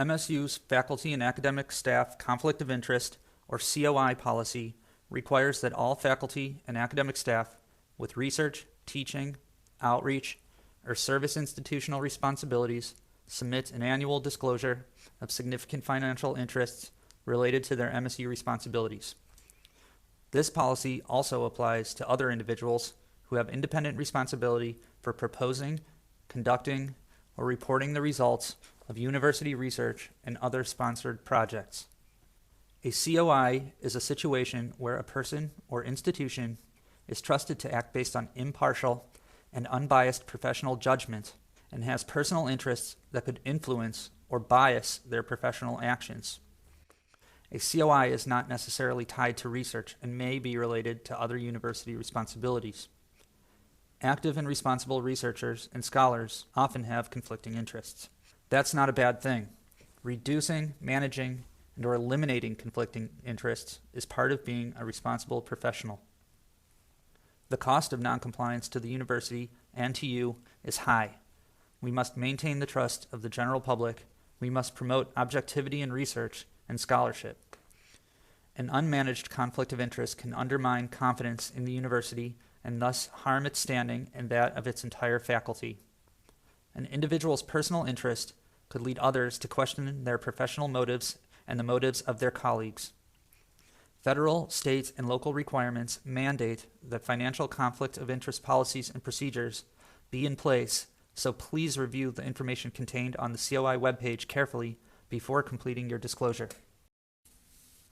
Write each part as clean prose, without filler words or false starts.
MSU's Faculty and Academic Staff Conflict of Interest, or COI policy, requires that all faculty and academic staff with research, teaching, outreach, or service institutional responsibilities submit an annual disclosure of significant financial interests related to their MSU responsibilities. This policy also applies to other individuals who have independent responsibility for proposing, conducting, or reporting the results of university research and other sponsored projects. A COI is a situation where a person or institution is trusted to act based on impartial and unbiased professional judgment and has personal interests that could influence or bias their professional actions. A COI is not necessarily tied to research and may be related to other university responsibilities. Active and responsible researchers and scholars often have conflicting interests. That's not a bad thing. Reducing, managing, and/or eliminating conflicting interests is part of being a responsible professional. The cost of noncompliance to the university and to you is high. We must maintain the trust of the general public. We must promote objectivity in research and scholarship. An unmanaged conflict of interest can undermine confidence in the university and thus harm its standing and that of its entire faculty. An individual's personal interest could lead others to question their professional motives and the motives of their colleagues. Federal, state, and local requirements mandate that financial conflict of interest policies and procedures be in place, so please review the information contained on the COI webpage carefully before completing your disclosure.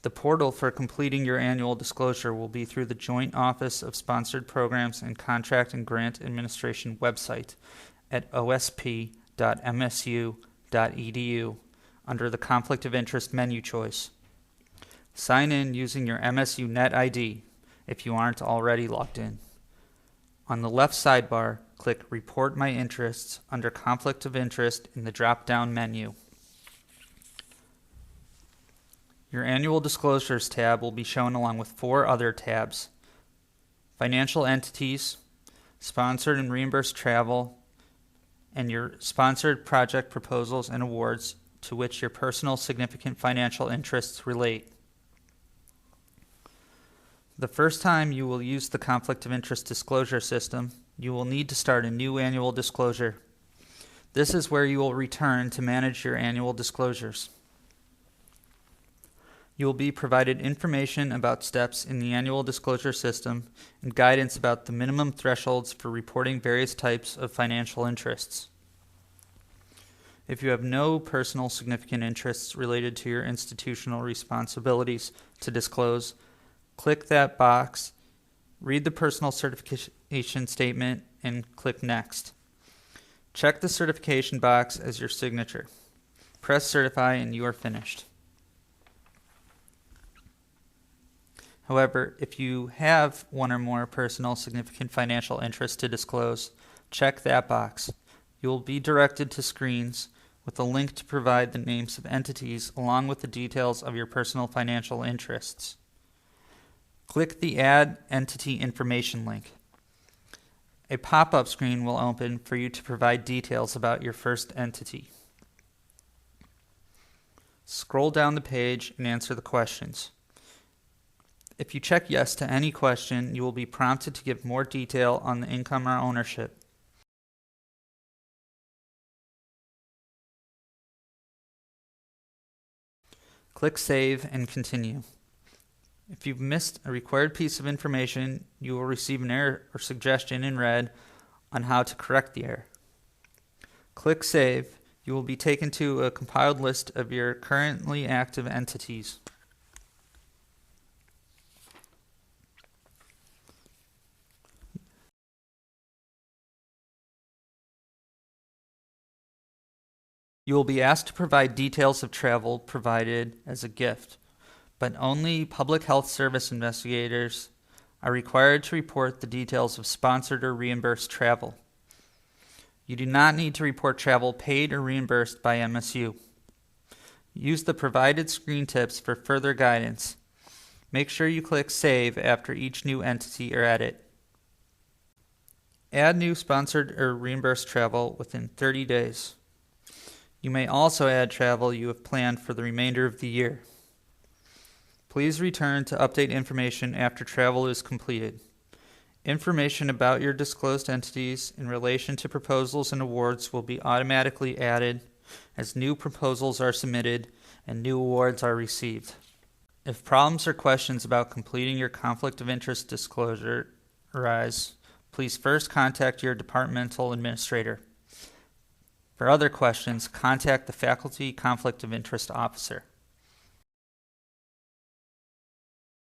The portal for completing your annual disclosure will be through the Joint Office of Sponsored Programs and Contract and Grant Administration website at osp.msu.edu under the Conflict of Interest menu choice. Sign in using your MSU Net ID if you aren't already logged in. On the left sidebar, click Report My Interests under Conflict of Interest in the drop-down menu. Your Annual Disclosures tab will be shown along with 4 other tabs: Financial Entities, Sponsored and Reimbursed Travel, and your Sponsored Project Proposals and Awards to which your personal significant financial interests relate. The first time you will use the Conflict of Interest disclosure system, you will need to start a new annual disclosure. This is where you will return to manage your annual disclosures. You will be provided information about steps in the annual disclosure system and guidance about the minimum thresholds for reporting various types of financial interests. If you have no personal significant interests related to your institutional responsibilities to disclose, click that box, read the personal certification statement, and click Next. Check the certification box as your signature. Press Certify and you are finished. However, if you have one or more personal significant financial interests to disclose, check that box. You will be directed to screens with a link to provide the names of entities along with the details of your personal financial interests. Click the Add Entity Information link. A pop-up screen will open for you to provide details about your first entity. Scroll down the page and answer the questions. If you check yes to any question, you will be prompted to give more detail on the income or ownership. Click Save and continue. If you've missed a required piece of information, you will receive an error or suggestion in red on how to correct the error. Click Save. You will be taken to a compiled list of your currently active entities. You will be asked to provide details of travel provided as a gift, but only public health service investigators are required to report the details of sponsored or reimbursed travel. You do not need to report travel paid or reimbursed by MSU. Use the provided screen tips for further guidance. Make sure you click Save after each new entity or edit. Add new sponsored or reimbursed travel within 30 days. You may also add travel you have planned for the remainder of the year. Please return to update information after travel is completed. Information about your disclosed entities in relation to proposals and awards will be automatically added as new proposals are submitted and new awards are received. If problems or questions about completing your conflict of interest disclosure arise, please first contact your departmental administrator. For other questions, contact the Faculty Conflict of Interest Officer.